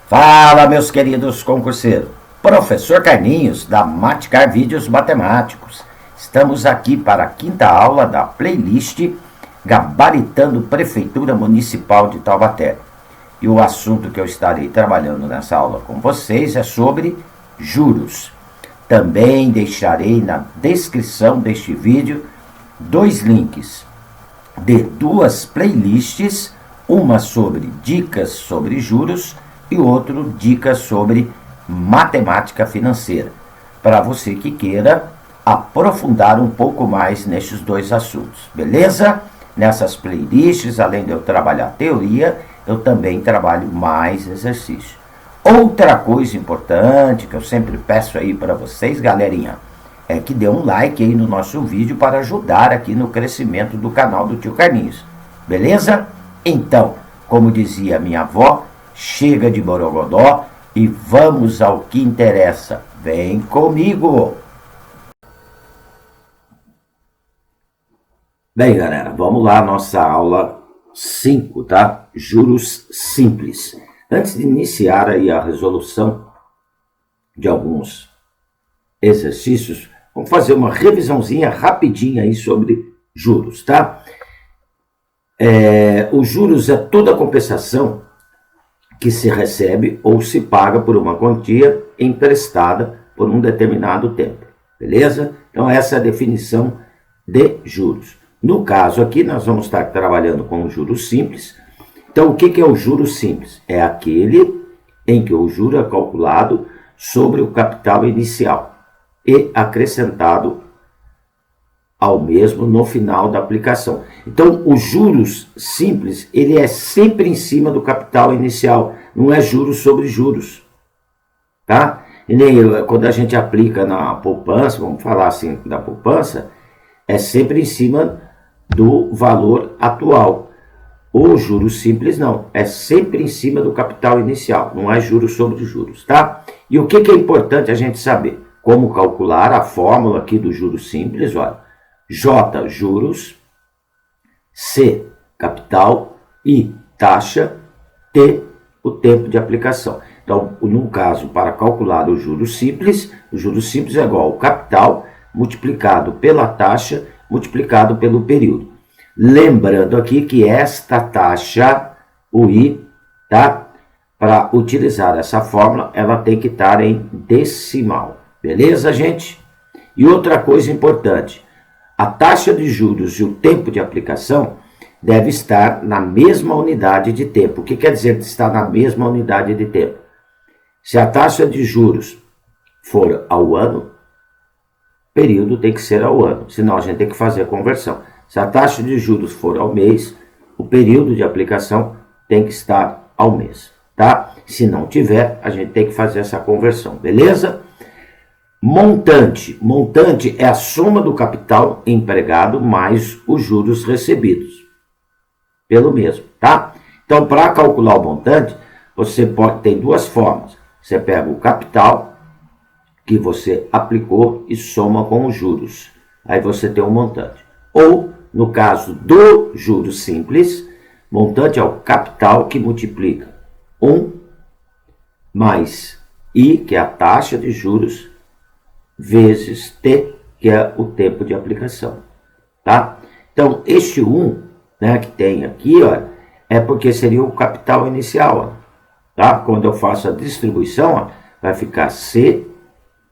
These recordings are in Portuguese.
Fala, meus queridos concurseiros. Professor Carlinhos, da Maticar Vídeos Matemáticos. Estamos aqui para a quinta aula da playlist Gabaritando Prefeitura Municipal de Taubaté. E o assunto que eu estarei trabalhando nessa aula com vocês é sobre juros. Também deixarei na descrição deste vídeo dois links de duas playlists, uma sobre dicas sobre juros e outro dicas sobre matemática financeira, para você que queira aprofundar um pouco mais nestes dois assuntos, beleza? Nessas playlists, além de eu trabalhar teoria, eu também trabalho mais exercício. Outra coisa importante que eu sempre peço aí para vocês, galerinha, é que dê um like aí no nosso vídeo para ajudar aqui no crescimento do canal do Tio Carlinhos, beleza? Então, como dizia minha avó, chega de borogodó e vamos ao que interessa. Vem comigo! Bem, galera, vamos lá, nossa aula 5, tá? Juros simples. Antes de iniciar aí a resolução de alguns exercícios, vamos fazer uma revisãozinha rapidinha aí sobre juros, tá? Os juros é toda a compensação que se recebe ou se paga por uma quantia emprestada por um determinado tempo, beleza? Então essa é a definição de juros. No caso aqui nós vamos estar trabalhando com o juros simples. Então o que é o juros simples? É aquele em que o juro é calculado sobre o capital inicial e acrescentado ao mesmo no final da aplicação. Então, os juros simples, ele é sempre em cima do capital inicial, não é juros sobre juros, tá? E nem quando a gente aplica na poupança, vamos falar assim da poupança, é sempre em cima do valor atual. O juros simples não, é sempre em cima do capital inicial, não é juros sobre juros, tá? E o que é importante a gente saber? Como calcular a fórmula aqui do juros simples, olha. J, juros, C, capital, I, taxa, T, o tempo de aplicação. Então, no caso, para calcular o juros simples é igual ao capital multiplicado pela taxa multiplicado pelo período. Lembrando aqui que esta taxa, o I, tá? Para utilizar essa fórmula, ela tem que estar em decimal. Beleza, gente? E outra coisa importante, a taxa de juros e o tempo de aplicação deve estar na mesma unidade de tempo. O que quer dizer estar na mesma unidade de tempo? Se a taxa de juros for ao ano, o período tem que ser ao ano, senão a gente tem que fazer a conversão. Se a taxa de juros for ao mês, o período de aplicação tem que estar ao mês, tá? Se não tiver, a gente tem que fazer essa conversão, beleza? Montante. Montante é a soma do capital empregado mais os juros recebidos pelo mesmo, tá? Então, para calcular o montante, você tem duas formas. Você pega o capital que você aplicou e soma com os juros. Aí você tem um montante. Ou, no caso do juros simples, montante é o capital que multiplica 1 mais I, que é a taxa de juros, vezes T, que é o tempo de aplicação, tá? Então, este 1, né, que tem aqui, ó, é porque seria o capital inicial, ó, tá? Quando eu faço a distribuição, ó, vai ficar C,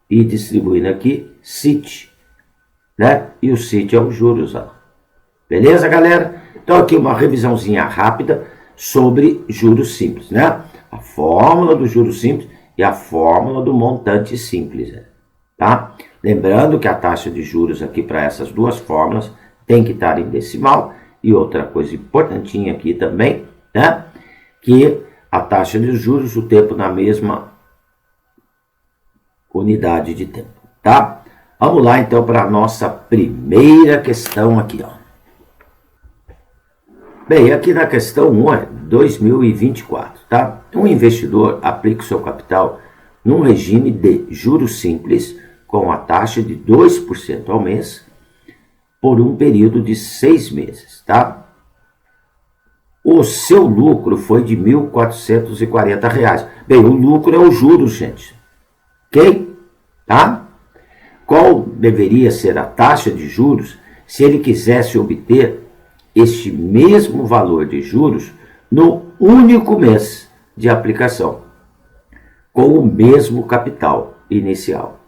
e distribuindo aqui, CIT, né? E o CIT é os juros, ó. Beleza, galera? Então, aqui uma revisãozinha rápida sobre juros simples, né? A fórmula do juros simples e a fórmula do montante simples, né? Tá? Lembrando que a taxa de juros aqui para essas duas fórmulas tem que estar em decimal. E outra coisa importantinha aqui também, né? Que a taxa de juros, o tempo na mesma unidade de tempo, tá? Vamos lá então para a nossa primeira questão aqui, ó. Bem, aqui na questão 1 é 2024, tá? Um investidor aplica o seu capital num regime de juros simples com a taxa de 2% ao mês por um período de 6 meses, tá? o seu lucro foi de R$ 1.440. Bem, o lucro é os juros, gente. Ok? Tá? Qual deveria ser a taxa de juros se ele quisesse obter este mesmo valor de juros no único mês de aplicação, com o mesmo capital inicial?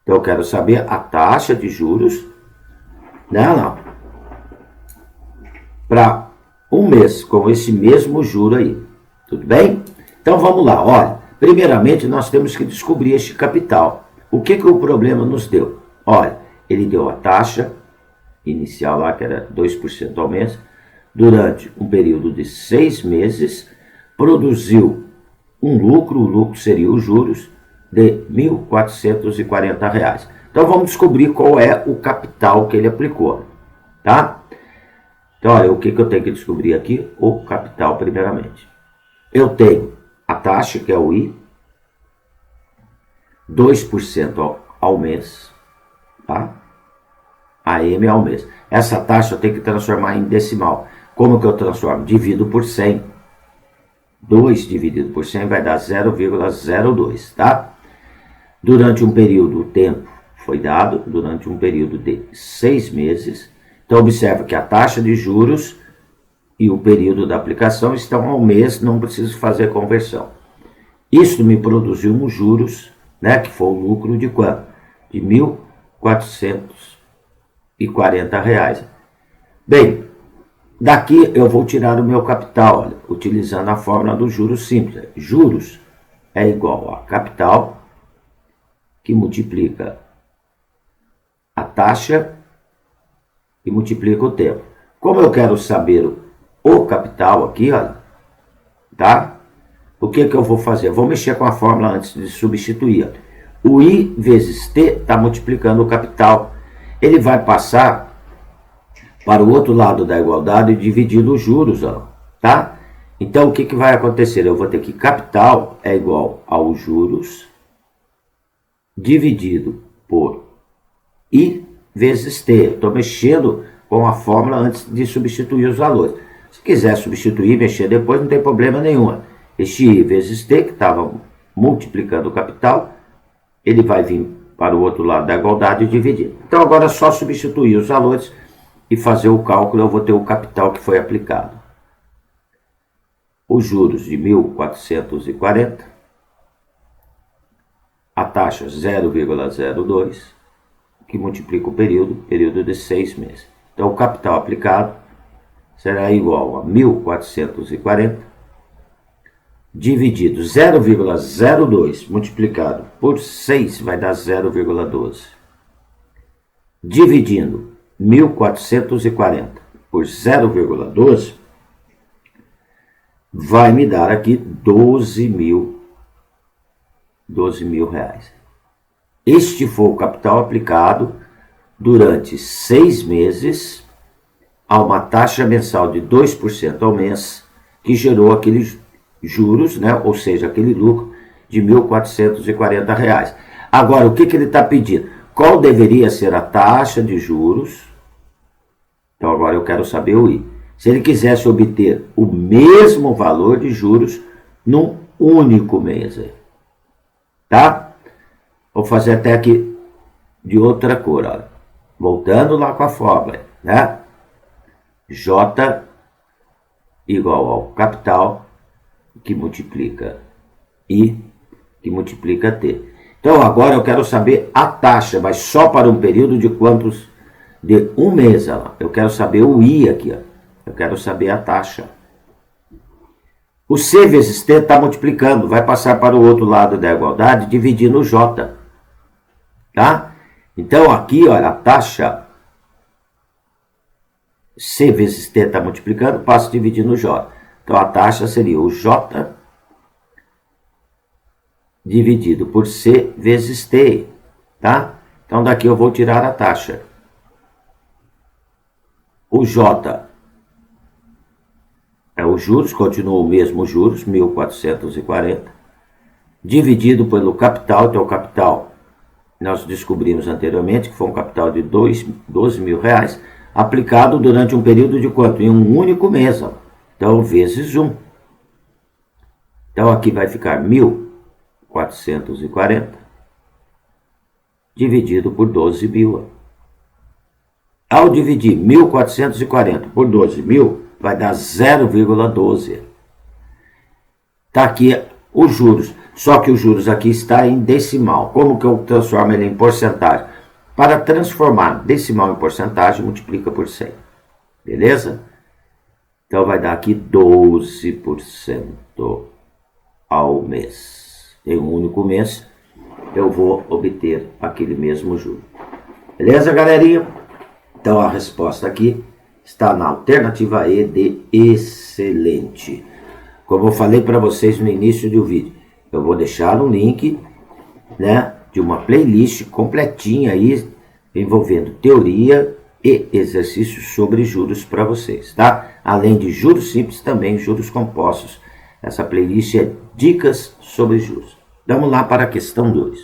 Então, eu quero saber a taxa de juros, para um mês, com esse mesmo juro aí. Tudo bem? Então, vamos lá. Olha, primeiramente, nós temos que descobrir este capital. O que o problema nos deu? Olha, ele deu a taxa inicial lá, que era 2% ao mês, durante um período de 6 meses, produziu um lucro, o lucro seria os juros, de R$ 1.440. Então, vamos descobrir qual é o capital que ele aplicou, tá? Então, olha, o que eu tenho que descobrir aqui? O capital, primeiramente. Eu tenho a taxa, que é o I, 2% ao mês, tá? A M ao mês. Essa taxa eu tenho que transformar em decimal. Como que eu transformo? Divido por 100. 2 dividido por 100 vai dar 0,02, tá? Durante um período, o tempo foi dado, durante um período de 6 meses. Então, observa que a taxa de juros e o período da aplicação estão ao mês, não preciso fazer conversão. Isso me produziu uns juros, né, que foi o lucro de quanto? De R$ 1.440. Bem, daqui eu vou tirar o meu capital, olha, utilizando a fórmula do juros simples. Juros é igual a capital, que multiplica a taxa e multiplica o tempo. Como eu quero saber o capital aqui, olha, tá? O que eu vou fazer? Eu vou mexer com a fórmula antes de substituir. O I vezes T está multiplicando o capital. Ele vai passar para o outro lado da igualdade dividindo os juros, ó, tá? Então, o que vai acontecer? Eu vou ter que capital é igual aos juros dividido por I vezes T. Estou mexendo com a fórmula antes de substituir os valores. Se quiser substituir, mexer depois, não tem problema nenhum. Este I vezes T, que estava multiplicando o capital, ele vai vir para o outro lado da igualdade e dividir. Então, agora é só substituir os valores e fazer o cálculo. Eu vou ter o capital que foi aplicado. Os juros de 1.440, a taxa 0,02, que multiplica o período de 6 meses. Então, o capital aplicado será igual a 1.440 dividido 0,02 multiplicado por 6 vai dar 0,12. Dividindo 1.440 por 0,12 vai me dar aqui 12 mil reais. Este foi o capital aplicado durante 6 meses a uma taxa mensal de 2% ao mês, que gerou aqueles juros, né? Ou seja, aquele lucro de R$ 1.440. Agora, o que ele está pedindo? Qual deveria ser a taxa de juros? Então, agora eu quero saber o I. Se ele quisesse obter o mesmo valor de juros num único mês, tá? Vou fazer até aqui de outra cor, olha. Voltando lá com a fórmula, né? J igual ao capital, que multiplica I, que multiplica T. Então, agora eu quero saber a taxa, mas só para um período de quantos? De um mês, olha lá. Eu quero saber o I aqui, ó. Eu quero saber a taxa. O C vezes T está multiplicando, vai passar para o outro lado da igualdade, dividindo o J. Tá? Então, aqui, olha, a taxa C vezes T está multiplicando, passa dividindo o J. Então, a taxa seria o J dividido por C vezes T. Tá? Então, daqui eu vou tirar a taxa. O J é os juros, continua o mesmo juros, 1.440, dividido pelo capital, então o capital nós descobrimos anteriormente que foi um capital de 12 mil reais, aplicado durante um período de quanto? Em um único mês. Ó. Então, vezes 1. Então, aqui vai ficar 1.440 dividido por 12.000. Ao dividir 1.440 por 12.000, vai dar 0,12. Está aqui os juros. Só que os juros aqui está em decimal. Como que eu transformo ele em porcentagem? Para transformar decimal em porcentagem, multiplica por 100. Beleza? Então vai dar aqui 12% ao mês. Em um único mês, eu vou obter aquele mesmo juro. Beleza, galerinha? Então a resposta aqui está na alternativa E de excelente. Como eu falei para vocês no início do vídeo, eu vou deixar um link, né, de uma playlist completinha aí, envolvendo teoria e exercícios sobre juros para vocês, tá? Além de juros simples, também juros compostos. Essa playlist é dicas sobre juros. Vamos lá para a questão 2.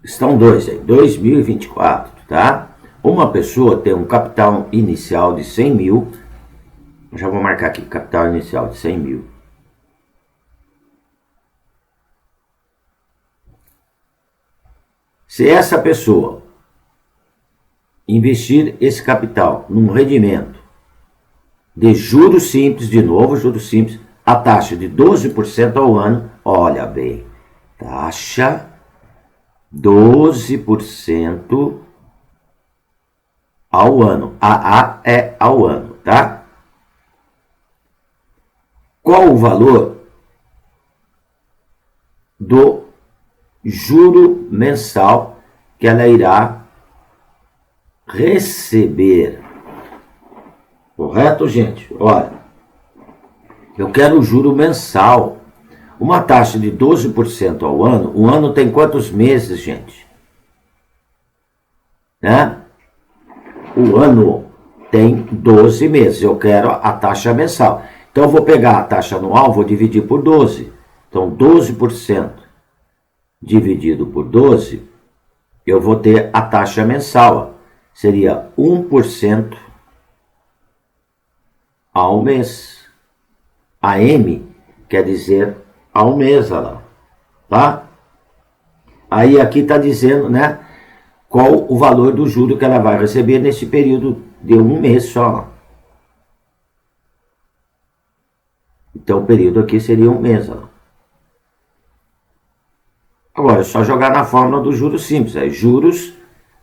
Questão 2, 2024, tá? Uma pessoa tem um capital inicial de 100 mil. Já vou marcar aqui, capital inicial de 100 mil. Se essa pessoa investir esse capital num rendimento de juros simples, de novo, juros simples, a taxa de 12% ao ano, olha bem, taxa 12% ao ano. A é ao ano, tá? Qual o valor do juro mensal que ela irá receber? Correto, gente? Olha, eu quero o juro mensal. Uma taxa de 12% ao ano. O ano tem quantos meses, gente? Né? O ano tem 12 meses. Eu quero a taxa mensal. Então, eu vou pegar a taxa anual, vou dividir por 12. Então, 12% dividido por 12, eu vou ter a taxa mensal. Seria 1% ao mês. A M quer dizer ao mês, olha lá, tá? Aí aqui está dizendo, né, qual o valor do juro que ela vai receber nesse período de um mês só. Então o período aqui seria um mês, ó. Agora é só jogar na fórmula do juros simples. Aí juros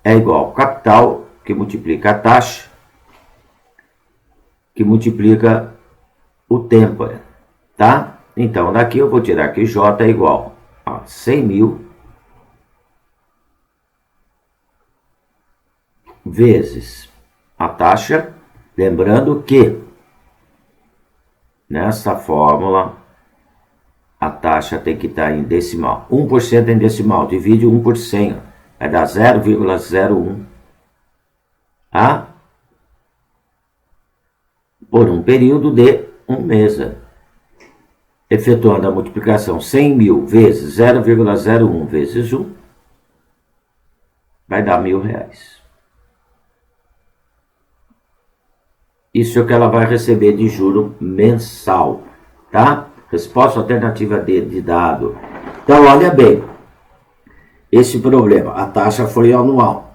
é igual ao capital que multiplica a taxa, que multiplica o tempo, tá? Então daqui eu vou tirar que J é igual a 100 mil vezes a taxa, lembrando que nessa fórmula a taxa tem que estar em decimal. 1% em decimal, divide 1 por 100, vai dar 0,01. Tá? Por um período de um mês. Efetuando a multiplicação 100 mil vezes 0,01 vezes 1, vai dar R$1.000. Isso é o que ela vai receber de juro mensal, tá? Resposta alternativa D de dado. Então, olha bem, esse problema, a taxa foi anual.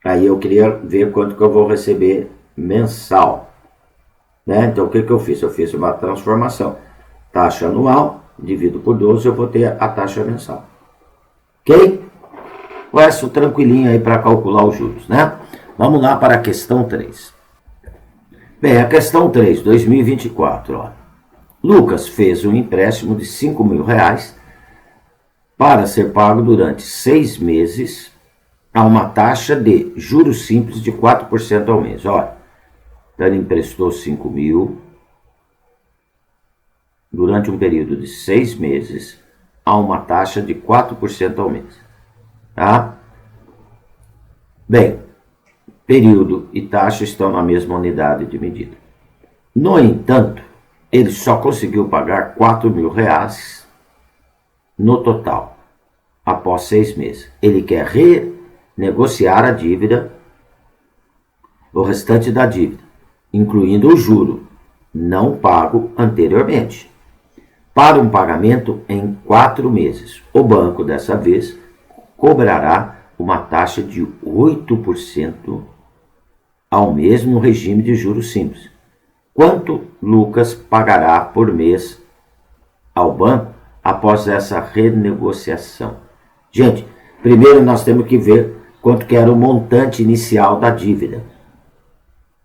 Aí eu queria ver quanto que eu vou receber mensal, né? Então, o que eu fiz? Eu fiz uma transformação. Taxa anual, divido por 12, eu vou ter a taxa mensal. Ok? Com essa tranquilinho aí para calcular os juros, né? Vamos lá para a questão 3. Bem, a questão 3, 2024, ó. Lucas fez um empréstimo de R$5.000 para ser pago durante 6 meses a uma taxa de juros simples de 4% ao mês. Olha, então ele emprestou 5 mil durante um período de 6 meses a uma taxa de 4% ao mês. Tá? Bem, período e taxa estão na mesma unidade de medida. No entanto, ele só conseguiu pagar R$4.000 no total, após 6 meses. Ele quer renegociar a dívida, o restante da dívida. incluindo o juro não pago anteriormente, para um pagamento em 4 meses. O banco, dessa vez, cobrará uma taxa de 8% ao mês no regime de juros simples. Quanto Lucas pagará por mês ao banco após essa renegociação? Gente, primeiro nós temos que ver quanto que era o montante inicial da dívida,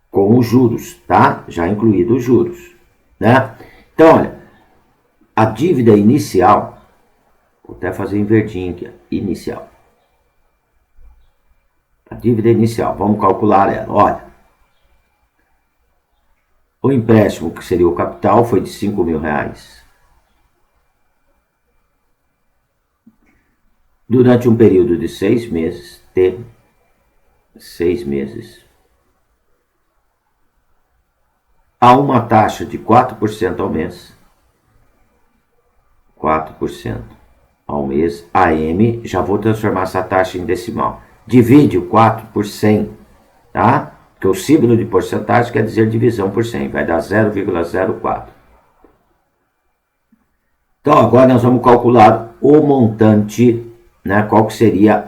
com os juros, tá? Já incluído os juros, né? Então, olha, a dívida inicial, vou até fazer em verdinho aqui, inicial. A dívida inicial, vamos calcular ela, olha. O empréstimo, que seria o capital, foi de R$5.000. Durante um período de 6 meses, teve 6 meses, a uma taxa de 4% ao mês, 4% ao mês, AM, já vou transformar essa taxa em decimal. Divide o 4 por 100, tá? Porque o símbolo de porcentagem quer dizer divisão por 100, vai dar 0,04. Então, agora nós vamos calcular o montante, né? Qual que seria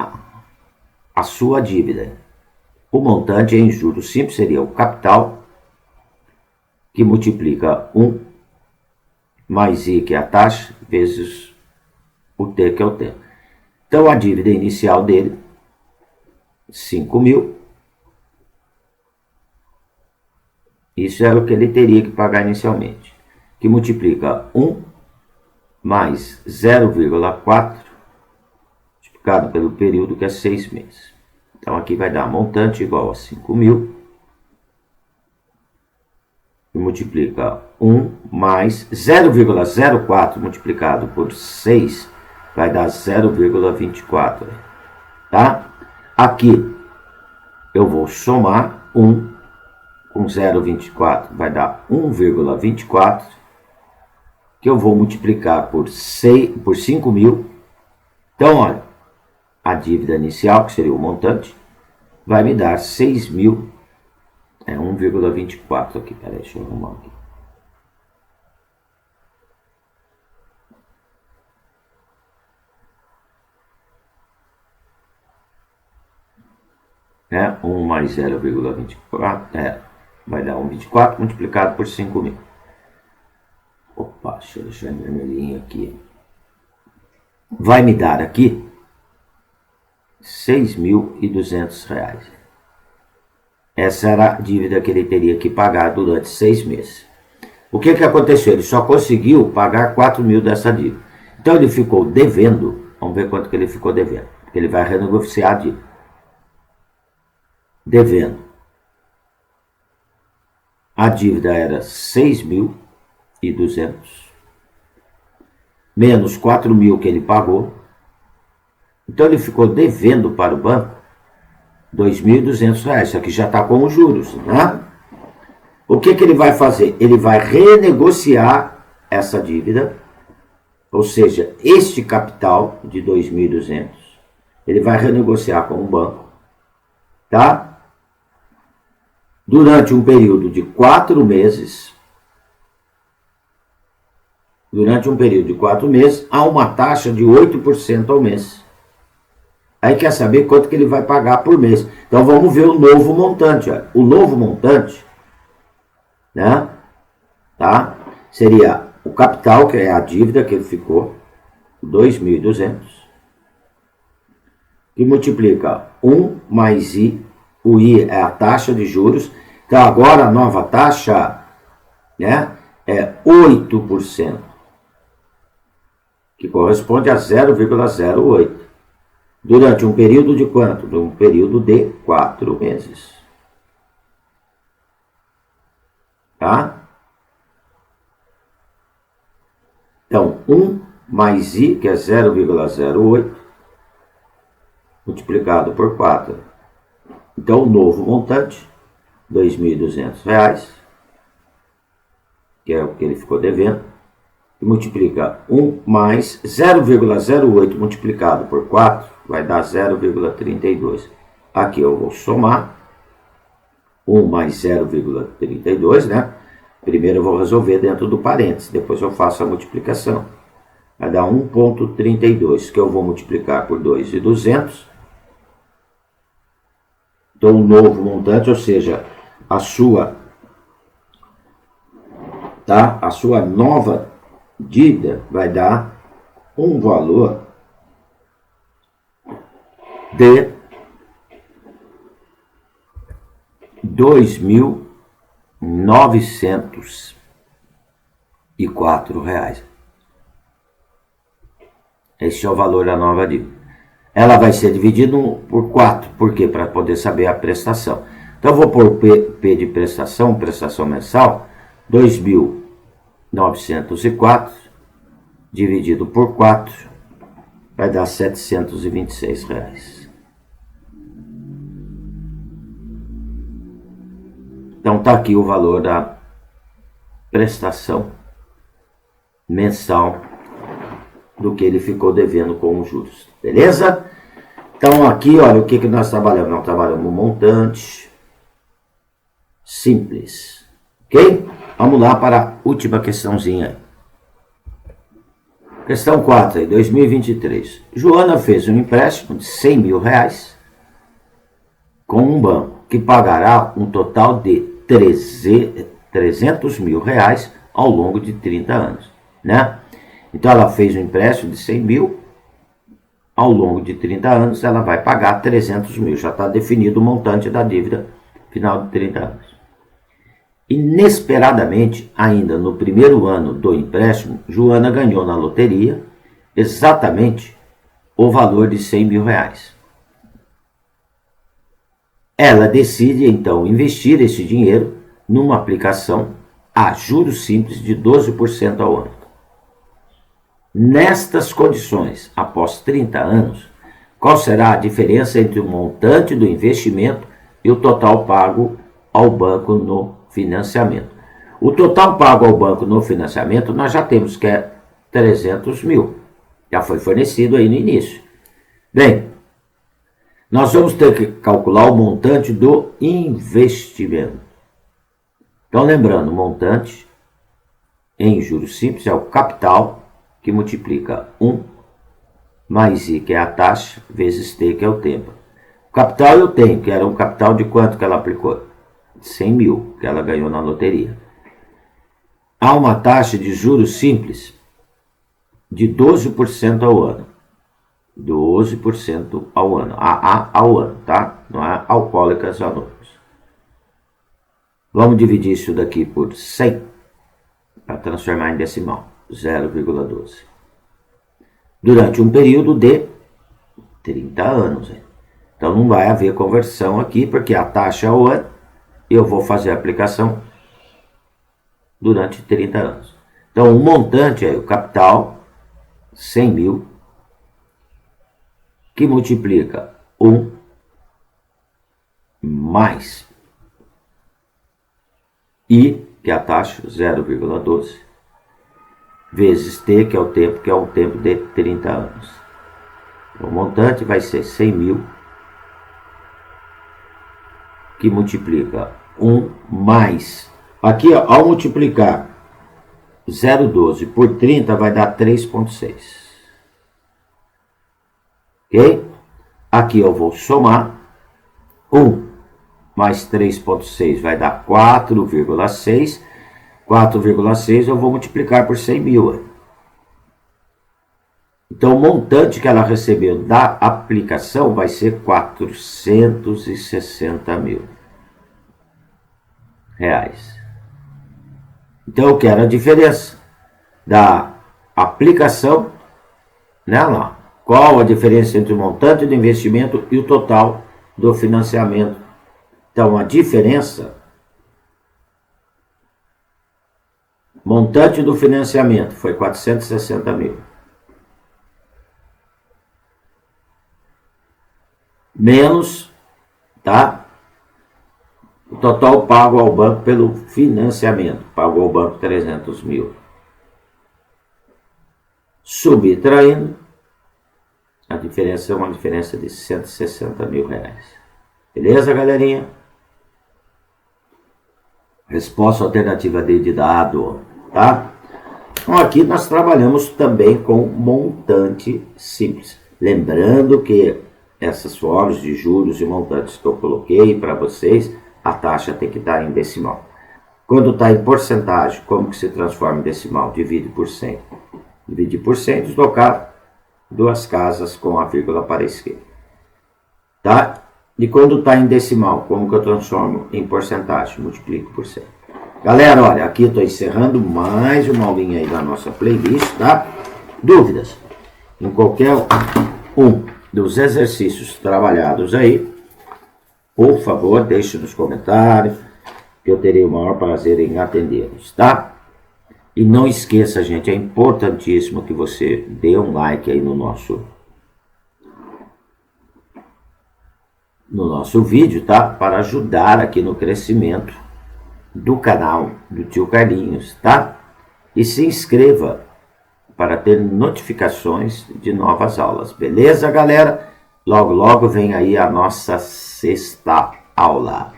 a sua dívida. O montante em juros simples seria o capital, que multiplica 1 mais I, que é a taxa, vezes o T, que é o tempo. Então, a dívida inicial dele, 5.000. Isso é o que ele teria que pagar inicialmente, que multiplica 1 mais 0,4, multiplicado pelo período, que é 6 meses. Então, aqui vai dar montante igual a 5.000, e multiplica 1 mais 0,04 multiplicado por 6, vai dar 0,24, tá? Aqui eu vou somar 1 com 0,24, vai dar 1,24, que eu vou multiplicar por 5.000. Então, olha, a dívida inicial, que seria o montante, vai me dar 6.000, é 1,24 aqui, peraí, deixa eu arrumar aqui. É, 1 mais 0,24, vai dar 1,24 multiplicado por 5.000. Opa, deixa eu deixar em vermelhinho aqui. Vai me dar aqui R$6.200. Essa era a dívida que ele teria que pagar durante 6 meses. O que aconteceu? Ele só conseguiu pagar 4.000 dessa dívida. Então ele ficou devendo. Vamos ver quanto que ele ficou devendo, porque ele vai renegociar a dívida. Devendo. A dívida era 6.200 menos 4.000 que ele pagou. Então ele ficou devendo para o banco R$2.200. Isso aqui já está com os juros, né? O que ele vai fazer? Ele vai renegociar essa dívida, ou seja, este capital de 2.200, ele vai renegociar com o banco, tá? Durante um período de 4 meses, há uma taxa de 8% ao mês. Aí quer saber quanto que ele vai pagar por mês. Então vamos ver o novo montante. Olha. O novo montante, né, tá? Seria o capital, que é a dívida que ele ficou, 2.200, que multiplica 1 mais I. O I é a taxa de juros. Então, agora a nova taxa, né, é 8%, que corresponde a 0,08. Durante um período de quanto? De um período de 4 meses. Tá? Então, 1 mais I, que é 0,08, multiplicado por 4. Então, o novo montante, R$2.200, que é o que ele ficou devendo, e multiplica 1 mais 0,08 multiplicado por 4, vai dar 0,32. Aqui eu vou somar, 1 mais 0,32, né? Primeiro eu vou resolver dentro do parênteses, depois eu faço a multiplicação. Vai dar 1,32, que eu vou multiplicar por 2.200. Então, um novo montante, ou seja, a sua nova dívida vai dar um valor de R$ 2.904. Esse é o valor da nova dívida. Ela vai ser dividida por 4. Por quê? Para poder saber a prestação. Então, eu vou pôr P de prestação mensal, 2.904 dividido por 4 vai dar R$ 726. Então, está aqui o valor da prestação mensal do que ele ficou devendo com os juros. Beleza? Então, aqui, olha, o que nós trabalhamos? Nós trabalhamos um montante simples. Ok? Vamos lá para a última questãozinha. Questão 4, aí, 2023. Joana fez um empréstimo de R$ 100.000 com um banco que pagará um total de R$ 300.000 ao longo de 30 anos, né? Então, ela fez um empréstimo de 100 mil, ao longo de 30 anos, ela vai pagar 300 mil. Já está definido o montante da dívida final de 30 anos. Inesperadamente, ainda no primeiro ano do empréstimo, Joana ganhou na loteria exatamente o valor de 100 mil reais. Ela decide, então, investir esse dinheiro numa aplicação a juros simples de 12% ao ano. Nestas condições, após 30 anos, qual será a diferença entre o montante do investimento e o total pago ao banco no financiamento? O total pago ao banco no financiamento nós já temos, que é 300 mil. Já foi fornecido aí no início. Bem, nós vamos ter que calcular o montante do investimento. Então, lembrando, o montante em juros simples é o capital, que multiplica 1 mais I, que é a taxa, vezes T, que é o tempo. O capital eu tenho, que era um capital de quanto que ela aplicou? 100 mil, que ela ganhou na loteria. Há uma taxa de juros simples de 12% ao ano. 12% ao ano. AA ao ano, tá? Não é alcoólicas anônimas. Vamos dividir isso daqui por 100 para transformar em decimal. 0,12. Durante um período de 30 anos. Então não vai haver conversão aqui, porque a taxa é ao ano, eu vou fazer a aplicação durante 30 anos. Então o montante é o capital, 100 mil, que multiplica 1 mais I, que é a taxa, 0,12. vezes T, que é o tempo de 30 anos. O montante vai ser 100 mil, que multiplica 1 mais... Aqui, ó, ao multiplicar 0,12 por 30, vai dar 3,6. Ok? Aqui eu vou somar. 1 mais 3,6 vai dar 4,6. 4,6 eu vou multiplicar por 100 mil. Então, o montante que ela recebeu da aplicação vai ser 460 mil reais. Então, eu quero a diferença da aplicação, né, lá. Qual a diferença entre o montante do investimento e o total do financiamento? Então, a diferença... Montante do financiamento foi 460 mil. Menos, tá? O total pago ao banco pelo financiamento. Pagou ao banco 300 mil. Subtraindo, a diferença é uma diferença de 160 mil reais. Beleza, galerinha? Resposta alternativa D de dado, tá? Então aqui nós trabalhamos também com montante simples. Lembrando que essas formas de juros e montantes que eu coloquei para vocês, a taxa tem que estar em decimal. Quando está em porcentagem, como que se transforma em decimal? Divide por 100. Divide por 100, deslocar duas casas com a vírgula para a esquerda. Tá? E quando está em decimal, como que eu transformo em porcentagem? Multiplico por 100. Galera, olha, aqui estou encerrando mais uma aulinha aí da nossa playlist, tá? Dúvidas? Em qualquer um dos exercícios trabalhados aí, por favor, deixe nos comentários, que eu terei o maior prazer em atendê-los, tá? E não esqueça, gente, é importantíssimo que você dê um like aí no nosso vídeo, tá? Para ajudar aqui no crescimento do canal do Tio Carlinhos, tá? E se inscreva para ter notificações de novas aulas, beleza, galera? Logo, logo vem aí a nossa sexta aula.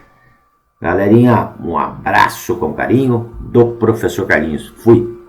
Galerinha, um abraço com carinho do Professor Carlinhos. Fui!